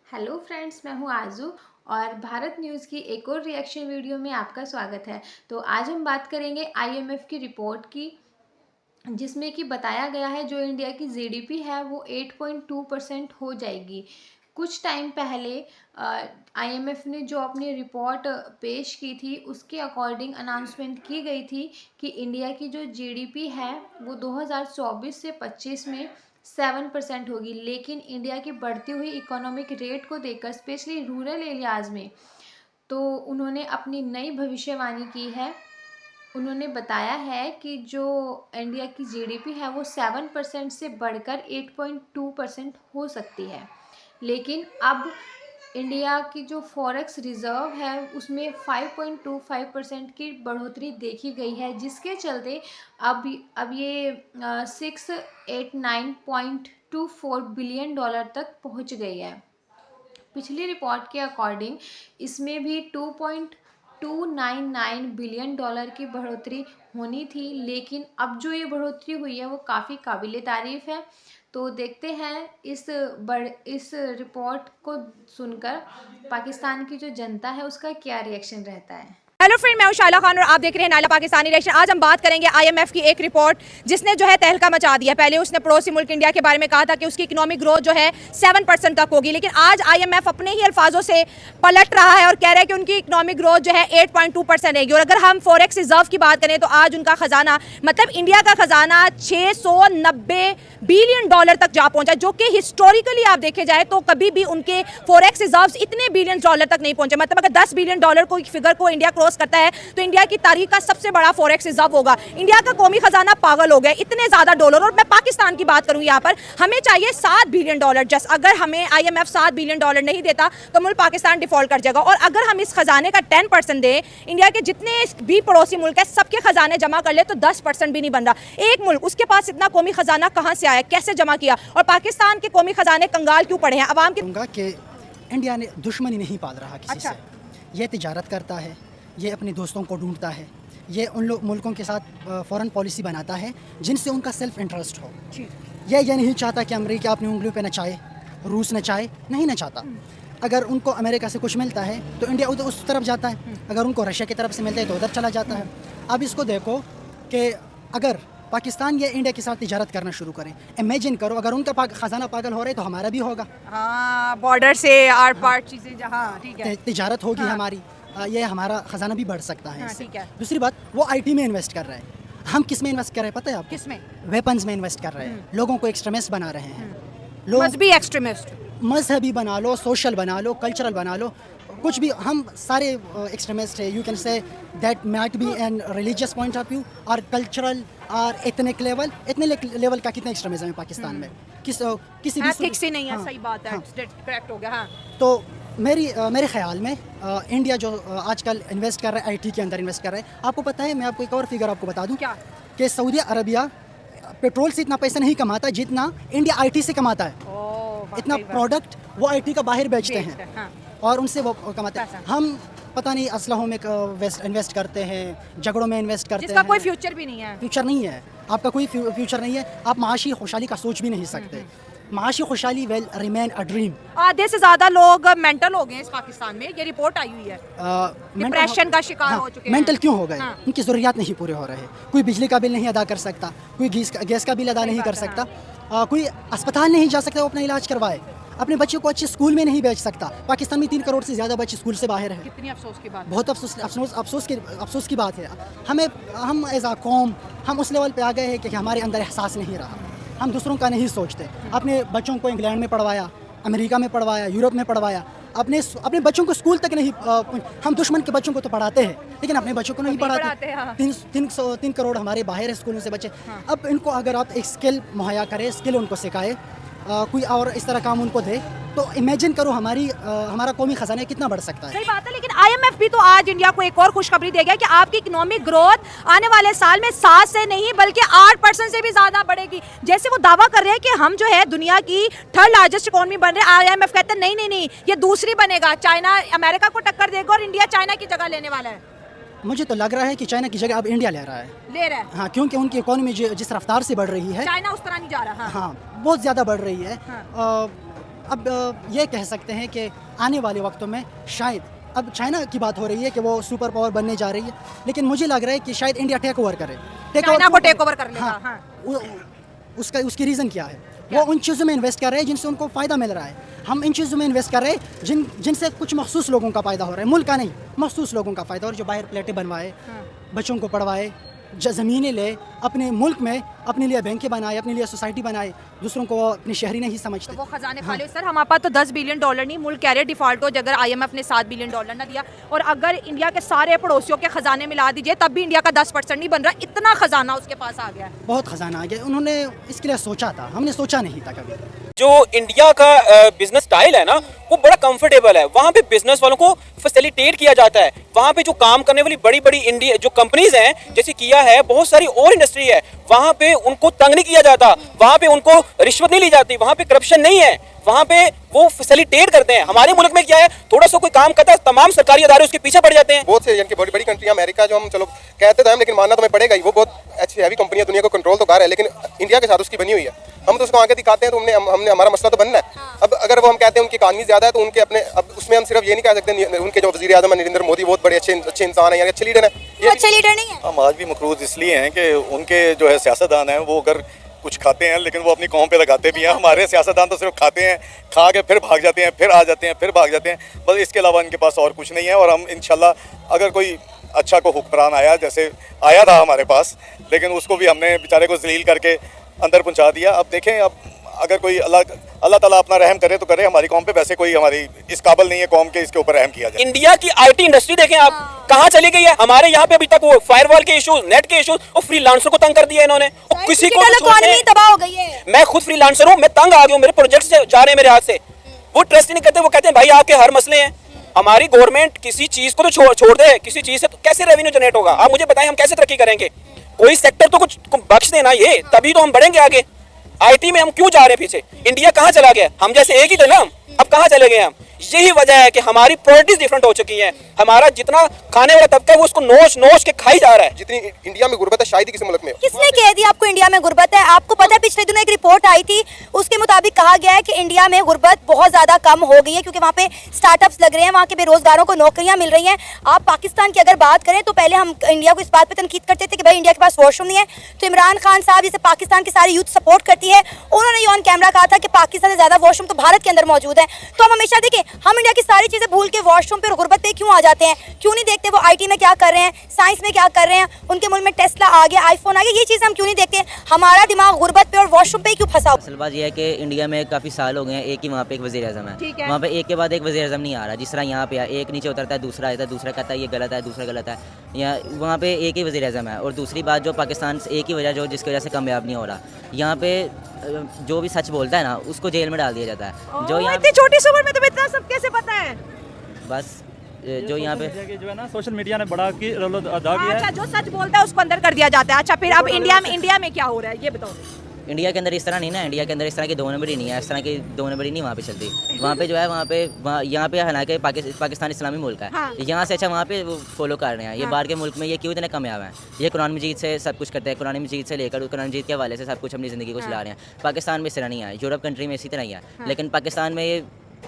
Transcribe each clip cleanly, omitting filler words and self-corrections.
Hello friends, मैं हूँ आज़ू और भारत न्यूज़ की एक और रिएक्शन वीडियो में आपका स्वागत है। तो आज हम बात करेंगे आईएमएफ की रिपोर्ट की, जिसमें कि बताया गया है जो इंडिया की जीडीपी है वो 8.2% हो जाएगी। कुछ टाइम पहले आईएमएफ ने जो अपनी रिपोर्ट पेश की थी उसके अकॉर्डिंग अनाउंसमेंट की गई थी कि इंडिया की जो जीडीपी है वो 2024 से 25 में 7% होगी। लेकिन इंडिया की बढ़ती हुई इकोनॉमिक रेट को देखकर स्पेशली रूरल एरियाज़ में तो उन्होंने अपनी नई भविष्यवाणी की है। उन्होंने बताया है कि जो इंडिया की जीडीपी है वो 7% से बढ़कर 8.2% हो सकती है। लेकिन अब इंडिया की जो फॉरेक्स रिज़र्व है उसमें 5.25% की बढ़ोतरी देखी गई है, जिसके चलते अब ये 689.24 बिलियन डॉलर तक पहुंच गई है। पिछली रिपोर्ट के अकॉर्डिंग इसमें भी 2.299 बिलियन डॉलर की बढ़ोतरी होनी थी, लेकिन अब जो ये बढ़ोतरी हुई है वो काफ़ी काबिले तारीफ़ है। तो देखते हैं इस रिपोर्ट को सुनकर पाकिस्तान की जो जनता है उसका क्या रिएक्शन रहता है। हेलो फ्रेंड, मैं हूं शाइला खान और आप देख रहे हैं नायला पाकिस्तानी रिएक्शन। आज हम बात करेंगे आईएमएफ की एक रिपोर्ट जिसने जो है तहलका मचा दिया। पहले उसने पड़ोसी मुल्क इंडिया के बारे में कहा था कि उसकी इकोनॉमिक ग्रोथ जो है 7% तक होगी, लेकिन आज आईएमएफ अपने ही अल्फाजों से पलट रहा है और कह रहा है कि उनकी इकोनॉमिक ग्रोथ जो है 8.2% रहेगी। और अगर हम फॉरेक्स रिजर्व की बात करें तो आज उनका खजाना, मतलब इंडिया का खजाना 690 बिलियन डॉलर तक जा पहुंचा, जो कि हिस्टोरिकली आप देखे जाए तो कभी भी उनके फॉरेक्स रिजर्व्स इतने बिलियन डॉलर तक नहीं पहुंचे। मतलब अगर 10 बिलियन डॉलर को फिगर को इंडिया क्रॉस करता है तो इंडिया की तारीख का सबसे बड़ा फॉरेक्स रिजर्व होगा। इंडिया का कौमी खजाना पागल हो गया, इतने ज्यादा डॉलर। और मैं पाकिस्तान की बात करूं, यहाँ पर हमें चाहिए 7 बिलियन डॉलर। जस्ट अगर हमें आईएमएफ 7 बिलियन डॉलर नहीं देता तो मुल्क पाकिस्तान डिफॉल्ट कर जाएगा। और अगर हम इस खजाने का 10% दें, इंडिया के जितने भी पड़ोसी मुल्क है सबके खजाने जमा कर ले तो 10% भी नहीं बन रहा। एक मुल्क, उसके पास इतना कौमी खजाना कहां से आया, कैसे जमा किया? और पाकिस्तान के कौमी खजाने कंगाल क्यों पड़े हैं? अवाम कि इंडिया ने दुश्मनी नहीं पाल रहा किसी अच्छा। से। ये तिजारत करता है, ये अपने दोस्तों को ढूंढता है, ये उन मुल्कों के साथ फॉरेन पॉलिसी बनाता है जिनसे उनका सेल्फ इंटरेस्ट हो। ये नहीं चाहता कि अमेरिका अपनी उंगलियों पे नचाए, रूस नचाए, नहीं नचाता। अगर उनको अमेरिका से कुछ मिलता है तो इंडिया उधर उस तरफ जाता है, अगर उनको रशिया की तरफ से मिलता है तो उधर चला जाता है। अब इसको देखो कि अगर पाकिस्तान या इंडिया के साथ तिजारत करना शुरू करें, इमेजिन करो अगर उनका खजाना पागल हो रहा है तो हमारा भी होगा। बॉर्डर से आर पार चीजें जहाँ ठीक है, तिजारत होगी हमारी, ये हमारा खजाना भी बढ़ सकता है इससे। ठीक है। दूसरी बात, वो आईटी में इन्वेस्ट कर रहे हैं। हम किस में इन्वेस्ट कर रहे हैं पता है आपको? किस में? वेपन्स में इन्वेस्ट कर रहे हैं, लोगों को एक्सट्रीमिस्ट बना रहे हैं। लोग मजहबी एक्सट्रीमिस्ट, मजहबी बना लो, सोशल बना लो, कल्चरल बना लो, कुछ भी। हम सारे एक्सट्रीमिस्ट है। You can say that might be an religious point of view और कल्चरल और एथनिक लेवल। एथनिक लेवल का कितना एक्सट्रीमिज्म है पाकिस्तान में? किसी भी एथिक्स ही नहीं है। हाँ, सही बात है, हाँ। करेक्ट हो गया। हाँ। तो मेरे ख्याल में इंडिया जो आजकल इन्वेस्ट कर रहा है, आईटी के अंदर इन्वेस्ट कर रहा है। आपको पता है, मैं आपको एक और फिगर आपको बता दूं क्या? कि सऊदी अरबिया पेट्रोल से इतना पैसा नहीं कमाता जितना इंडिया आईटी से कमाता है। इतना प्रोडक्ट वो आईटी का बाहर बेचते हैं। हाँ। और उनसे वो कमाते हैं। हम पता नहीं असलहों में इन्वेस्ट करते हैं, झगड़ों में इन्वेस्ट करते हैं, जिसका कोई फ्यूचर भी नहीं है। फ्यूचर नहीं है, आपका कोई फ्यूचर नहीं है। आप माशी खुशहाली का सोच भी नहीं सकते। माशी खुशहाली विल रिमेन अ ड्रीम। आधे से ज्यादा लोग मेंटल हो गए हैं इस पाकिस्तान में, ये रिपोर्ट आई हुई है। डिप्रेशन का शिकार हो चुके हैं। मेंटल क्यों हो गए? हाँ। उनकी ज़रूरियात नहीं पूरे हो रहे। कोई बिजली का बिल नहीं अदा कर सकता, कोई गैस का बिल अदा नहीं कर सकता, कोई अस्पताल नहीं जा सकता वो अपना इलाज करवाए, अपने बच्चों को अच्छे स्कूल में नहीं भेज सकता। पाकिस्तान में 3 करोड़ से ज़्यादा बच्चे स्कूल से बाहर हैं। कितनी अफसोस की बात। बहुत अफसोस की बात है। हम एज आ कौम हम उस लेवल पे आ गए हैं कि हमारे अंदर एहसास नहीं रहा। हम दूसरों का नहीं सोचते। अपने बच्चों को इंग्लैंड में पढ़वाया, अमेरिका में पढ़वाया, यूरोप में पढ़वाया, अपने बच्चों को स्कूल तक नहीं। हम दुश्मन के बच्चों को तो पढ़ाते हैं लेकिन अपने बच्चों को नहीं पढ़ाते। हाँ। 3 करोड़ हमारे बाहर है स्कूलों से बच्चे। हाँ। अब इनको अगर आप एक स्किल मुहैया करें, स्किल उनको सिखाए, कोई और इस तरह काम उनको दे, तो इमेजिन करो हमारा कौमी खजाना कितना बढ़ सकता है। सही बात है, लेकिन आईएमएफ भी तो आज इंडिया को एक और खुशखबरी दे गया कि आपकी इकोनॉमिक ग्रोथ आने वाले साल में 7 से नहीं बल्कि 8% से भी ज्यादा बढ़ेगी। जैसे वो दावा कर रहे हैं कि हम जो है दुनिया की 3rd लार्जेस्ट इकोनॉमी बन रहे हैं। आईएमएफ कहते हैं नहीं, ये दूसरी बनेगा। चाइना अमेरिका को टक्कर देगा और इंडिया चाइना की जगह लेने वाला है। मुझे तो लग रहा है कि चाइना की जगह अब इंडिया ले रहा है। हाँ, क्योंकि उनकी इकोनॉमी जिस रफ्तार से बढ़ रही है, चाइना उस तरह नहीं जा रहा। हाँ, बहुत ज़्यादा बढ़ रही है। अब ये कह सकते हैं कि आने वाले वक्तों में शायद, अब चाइना की बात हो रही है कि वो सुपर पावर बनने जा रही है, लेकिन मुझे लग रहा है कि शायद इंडिया टेक ओवर करे। चाइना को टेक ओवर कर लेगा। हाँ, हाँ। उसकी रीज़न क्या है? वो उन चीज़ों में इन्वेस्ट कर रहे हैं जिनसे उनको फ़ायदा मिल रहा है। हम इन चीज़ों में इन्वेस्ट कर रहे हैं जिनसे कुछ मखसूस लोगों का फ़ायदा हो रहा है, मुल्क का नहीं, मखसूस लोगों का फ़ायदा। और जो बाहर प्लेटें बनवाए, बच्चों को पढ़वाए, ज़मीनें ले, अपने मुल्क में अपने लिए बैंकें बनाए, अपने लिए सोसाइटी बनाए, दूसरों को अपने शहरी नहीं समझते। तो वो खजाने खाली। सर हमारे पास तो $10 बिलियन नहीं, मुल्क कह रहे डिफॉल्ट हो अगर IMF ने $7 बिलियन ना दिया, और अगर इंडिया के सारे पड़ोसियों के खजाने मिला दीजिए तब भी इंडिया का 10% नहीं बन रहा। इतना खजाना उसके पास आ गया है। बहुत खजाना आ गया। उन्होंने इसके लिए सोचा था, हमने सोचा नहीं था कभी। जो इंडिया का बिजनेस स्टाइल है ना, वो बड़ा कंफर्टेबल है। वहाँ पे बिजनेस वालों को फैसिलिटेट किया जाता है। वहाँ पे जो काम करने वाली बड़ी बड़ी इंडिया जो कंपनीज हैं, जैसे किया है, बहुत सारी और इंडस्ट्री है, वहाँ पे उनको तंग नहीं किया जाता, वहाँ पे उनको रिश्वत नहीं ली जाती, वहाँ पे करप्शन नहीं है, वहाँ पे वो फैसिलिटेट करते हैं। हमारे मुल्क में क्या है, थोड़ा सा कोई काम करता है, तमाम सरकारी अदारे उसके पीछे पड़ जाते हैं। बहुत से यानी कि बड़ी बड़ी कंट्री अमेरिका, जो हम चलो कहते तो हैं लेकिन मानना तो हमें पड़ेगा ही, वो बहुत अच्छी हैवी कंपनियां दुनिया को कंट्रोल तो कर रहा है, लेकिन इंडिया के साथ उसकी बनी हुई है। हम तो उसको आगे दिखाते हैं, तो हमने हमारा मसला तो बनना है। अब अगर वो हम कहते हैं उनकी इकानमी ज्यादा है, तो उनके अपने, अब उसमें हम सिर्फ ये नहीं कह सकते उनके जो वज़ीर आज़म नरेंद्र मोदी बहुत बड़े अच्छे इंसान है, यानी अच्छे लीडर है। ये अच्छे लीडर नहीं है। हम आज भी मकरूज इसलिए हैं कि उनके जो है सियासतदान हैं, वो अगर कुछ खाते हैं लेकिन वो अपनी कौम पे लगाते भी हैं। हमारे सियासतदान तो सिर्फ खाते हैं, खा के फिर भाग जाते हैं, फिर आ जाते हैं, फिर भाग जाते हैं, बस इसके अलावा इनके पास और कुछ नहीं है। और हम इंशाल्लाह अगर कोई अच्छा को हुक्मरान आया, जैसे आया था हमारे पास, लेकिन उसको भी हमने बेचारे को जलील करके अंदर पहुंचा दिया। अब देखें, अब अगर कोई अल्लाह ताला अपना रहम करे तो करे हमारी कौम पे, वैसे कोई हमारी इस काबिल नहीं है कौम के इसके ऊपर रहम किया जाए। इंडिया की IT इंडस्ट्री देखें आप, कहाँ चली गई है। हमारे यहाँ पे अभी तक वो फायरवॉल के इश्यूज, नेट के इश्यूज, और फ्रीलांसर को तंग कर दिया इन्होंने। और किसी को इकोनॉमी तबाह हो गई है। मैं खुद फ्रीलांसर हूँ, मैं तंग आ गया हूँ, मेरे प्रोजेक्ट से जा रहे हैं मेरे हाथ से। वो ट्रस्ट नहीं करते, वो कहते हैं भाई आपके हर मसले हैं। हमारी गवर्नमेंट किसी चीज को तो छोड़ दे, किसी चीज से तो कैसे रेवेन्यू जनरेट होगा? आप मुझे बताएं, हम कैसे तरक्की करेंगे? कोई सेक्टर तो कुछ बख्श देना, ये तभी तो हम बढ़ेंगे आगे। IT में हम क्यों जा रहे हैं पीछे? इंडिया कहाँ चला गया? हम जैसे एक ही थे ना, अब कहाँ चले गए हम? यही वजह है कि हमारी प्रायोरिटीज डिफरेंट हो चुकी हैं। हमारा जितना खाने वाला तबका है वो उसको नोच के खाई जा रहा है। जितनी इंडिया में गुर्बत है शायद ही किसी मुल्क में। किसने कह दिया आपको इंडिया में गुर्बत है? आपको पता है पिछले दिनों एक रिपोर्ट आई थी, उसके मुताबिक कहा गया है कि इंडिया में गुर्बत बहुत ज्यादा कम हो गई है, क्योंकि वहाँ पे स्टार्टअप्स लग रहे हैं, वहाँ के बेरोजगारों को नौकरियां मिल रही हैं। आप पाकिस्तान की अगर बात करें तो पहले हम इंडिया को इस बात पर तनकीद करते थे कि भाई इंडिया के पास वॉशरूम नहीं है, तो इमरान खान साहब जिसे पाकिस्तान की सारी यूथ सपोर्ट करती है, उन्होंने ये ऑन कैमरा कहा था कि पाकिस्तान से ज्यादा वॉशरूम तो भारत के अंदर मौजूद है। तो हम हमेशा देखें, हम इंडिया की सारी चीजें भूल के वॉशरूम पे और गुर्बत पे क्यों आ जाते हैं? क्यों नहीं देखते वो IT में क्या कर रहे हैं, साइंस में क्या कर रहे हैं, उनके मुल्क में टेस्ला आ गया, आईफोन आ गया, ये चीज़ हम क्यों नहीं देखते? हमारा दिमाग गुर्बत पे और वॉशरूम पे ही क्यों फंसा? असल बात यह है कि इंडिया में काफ़ी साल हो गए हैं, एक ही वहाँ पे एक वज़ीर आज़म है, वहाँ पे एक के बाद एक वज़ीर आज़म नहीं आ रहा। जिस तरह यहाँ पे एक नीचे उतरता है, दूसरा आता है, दूसरा कहता है ये गलत है, दूसरा गलत है। यहाँ वहाँ पे एक ही वज़ीर आज़म है। और दूसरी बात, जो पाकिस्तान से एक ही वजह जो जिसकी वजह से कामयाब नहीं हो रहा, यहाँ पे जो भी सच बोलता है ना उसको जेल में डाल दिया जाता है। जो यहाँ इतनी छोटी सी उम्र में तुम्हें इतना सब कैसे पता है? बस जो यहाँ पे जो है ना, सोशल मीडिया ने बड़ा की रोल अदा किया है। अच्छा, जो सच बोलता है उसको अंदर कर दिया जाता है। अच्छा, फिर अब इंडिया में क्या हो रहा है ये बताओ। इंडिया के अंदर इस तरह नहीं ना, इंडिया के अंदर इस तरह की दो नंबरी नहीं है, इस तरह की दो नंबरी नहीं वहाँ पे चलती। वहाँ पे जो है यहाँ पे हालांकि पाकिस्तान इस्लामी मुल्क है, हाँ। यहाँ से अच्छा वहाँ पे वो फॉलो कर रहे हैं। ये बाहर के मुल्क में ये क्यों इतने कामयाब हैं? ये कुरान मजीद से सब कुछ करते हैं, कुरान मजीद से लेकर कुरान मजीद के हवाले से सब कुछ अपनी ज़िंदगी को चला रहे हैं। पाकिस्तान में इस तरह नहीं है, यूरोप कंट्री में इसी तरह ही है, लेकिन पाकिस्तान में ये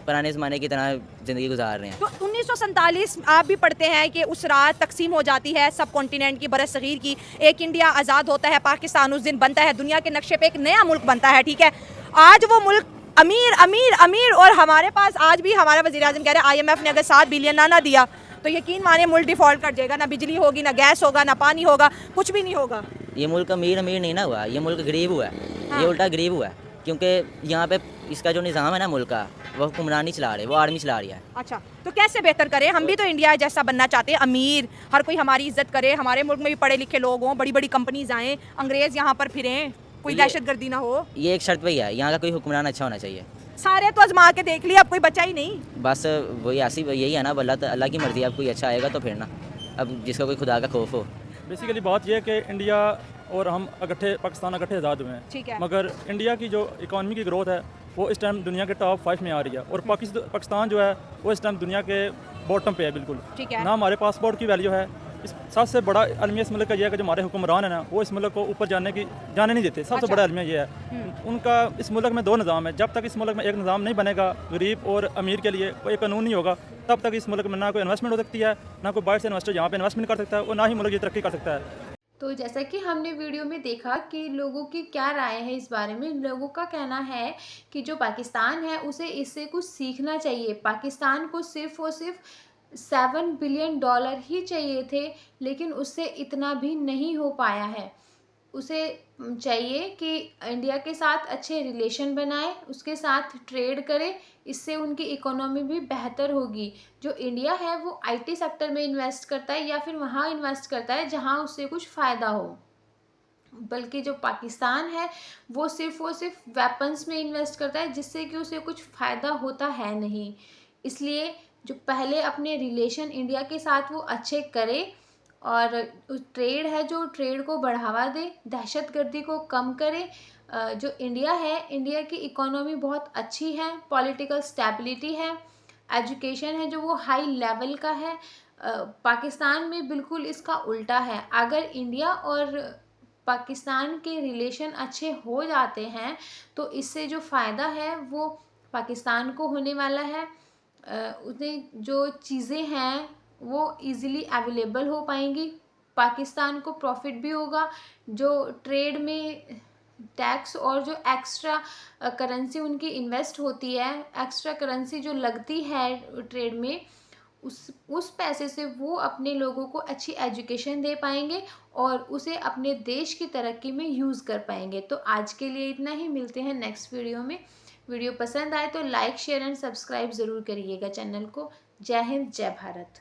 पुराने ज़माने की तरह ज़िंदगी गुजार रहे हैं। तो 1947 आप भी पढ़ते हैं कि उस रात तकसीम हो जाती है सब कॉन्टिनेंट की, बरसगीर की, एक इंडिया आज़ाद होता है, पाकिस्तान उस दिन बनता है, दुनिया के नक्शे पे एक नया मुल्क बनता है, ठीक है। आज वो मुल्क अमीर अमीर अमीर, और हमारे पास आज भी हमारा वज़ीर आज़म कह रहे हैं IMF ने अगर 7 बिलियन ना दिया तो यकीन माने मुल्क डिफ़ॉल्ट कर जाएगा, ना बिजली होगी, ना गैस होगा, ना पानी होगा, कुछ भी नहीं होगा। ये मुल्क अमीर नहीं ना हुआ, ये मुल्क गरीब हुआ है। ये उल्टा गरीब हुआ है, क्योंकि यहाँ पे इसका जो निज़ाम है ना मुल्क का, वो हुक्मरान नहीं चला रहे, वो आर्मी चला रही है। अच्छा, तो कैसे बेहतर करें? हम भी तो इंडिया जैसा बनना चाहते हैं, अमीर, हर कोई हमारी इज्जत करे, हमारे मुल्क में भी पढ़े लिखे लोग हों, बड़ी बड़ी कंपनीज आएँ, अंग्रेज़ यहाँ पर फिरें, कोई दहशतगर्दी ना हो। ये एक शर्त पे ही है, यहाँ का कोई हुक्मरान अच्छा होना चाहिए। सारे तो आजमा के देख लिया, अब कोई बचा ही नहीं। बस वही ऐसी यही है ना, अल्लाह की मर्ज़ी, अब कोई अच्छा आएगा तो फिर ना, अब जिसका कोई खुदा का खौफ हो। बेसिकली बात यह है कि इंडिया और हम पाकिस्तान इकट्ठे आज़ाद हुए ठीक हैं, है। मगर इंडिया की जो इकॉनमी की ग्रोथ है वो इस टाइम दुनिया के टॉप 5 में आ रही है, और पाकिस्तान जो है वो इस टाइम दुनिया के बॉटम पे है बिल्कुल। ठीक है। ना हमारे पासपोर्ट की वैल्यू है, इस सबसे बड़ा अलमिया इस मुल्क का यह है कि जो हमारे हुक्मरान है ना, वो इस मुल्क को ऊपर जाने नहीं देते। सबसे बड़ा अलमिया ये है। उनका इस मुल्क में 2 निज़ाम है। जब तक इस मुल्क में एक निज़ाम नहीं बनेगा गरीब और अमीर के लिए, कोई कानून नहीं होगा, तब तक इस मुल्क में ना कोई इन्वेस्टमेंट हो सकती है, ना कोई बाहर से इन्वेस्टर यहाँ पे इन्वेस्टमेंट कर सकता है, और ना ही मुल्क ये तरक्की कर सकता है। तो जैसा कि हमने वीडियो में देखा कि लोगों की क्या राय है इस बारे में। लोगों का कहना है कि जो पाकिस्तान है उसे इससे कुछ सीखना चाहिए। पाकिस्तान को सिर्फ़ और सिर्फ $7 बिलियन ही चाहिए थे, लेकिन उससे इतना भी नहीं हो पाया है। उसे चाहिए कि इंडिया के साथ अच्छे रिलेशन बनाए, उसके साथ ट्रेड करे, इससे उनकी इकोनॉमी भी बेहतर होगी। जो इंडिया है वो आईटी सेक्टर में इन्वेस्ट करता है या फिर वहाँ इन्वेस्ट करता है जहाँ उससे कुछ फ़ायदा हो, बल्कि जो पाकिस्तान है वो सिर्फ़ और सिर्फ वेपन्स में इन्वेस्ट करता है जिससे कि उसे कुछ फ़ायदा होता है नहीं। इसलिए जो पहले अपने रिलेशन इंडिया के साथ वो अच्छे करे, और ट्रेड है जो ट्रेड को बढ़ावा दे, दहशतगर्दी को कम करे। जो इंडिया है, इंडिया की इकोनॉमी बहुत अच्छी है, पॉलिटिकल स्टेबिलिटी है, एजुकेशन है जो वो हाई लेवल का है। पाकिस्तान में बिल्कुल इसका उल्टा है। अगर इंडिया और पाकिस्तान के रिलेशन अच्छे हो जाते हैं तो इससे जो फ़ायदा है वो पाकिस्तान को होने वाला है। उसमें जो चीज़ें हैं वो इजीली अवेलेबल हो पाएंगी, पाकिस्तान को प्रॉफिट भी होगा। जो ट्रेड में टैक्स और जो एक्स्ट्रा करेंसी उनकी इन्वेस्ट होती है, एक्स्ट्रा करेंसी जो लगती है ट्रेड में, उस पैसे से वो अपने लोगों को अच्छी एजुकेशन दे पाएंगे और उसे अपने देश की तरक्की में यूज़ कर पाएंगे। तो आज के लिए इतना ही, मिलते हैं नेक्स्ट वीडियो में। वीडियो पसंद आए तो लाइक, शेयर एंड सब्सक्राइब ज़रूर करिएगा चैनल को। जय हिंद, जय भारत।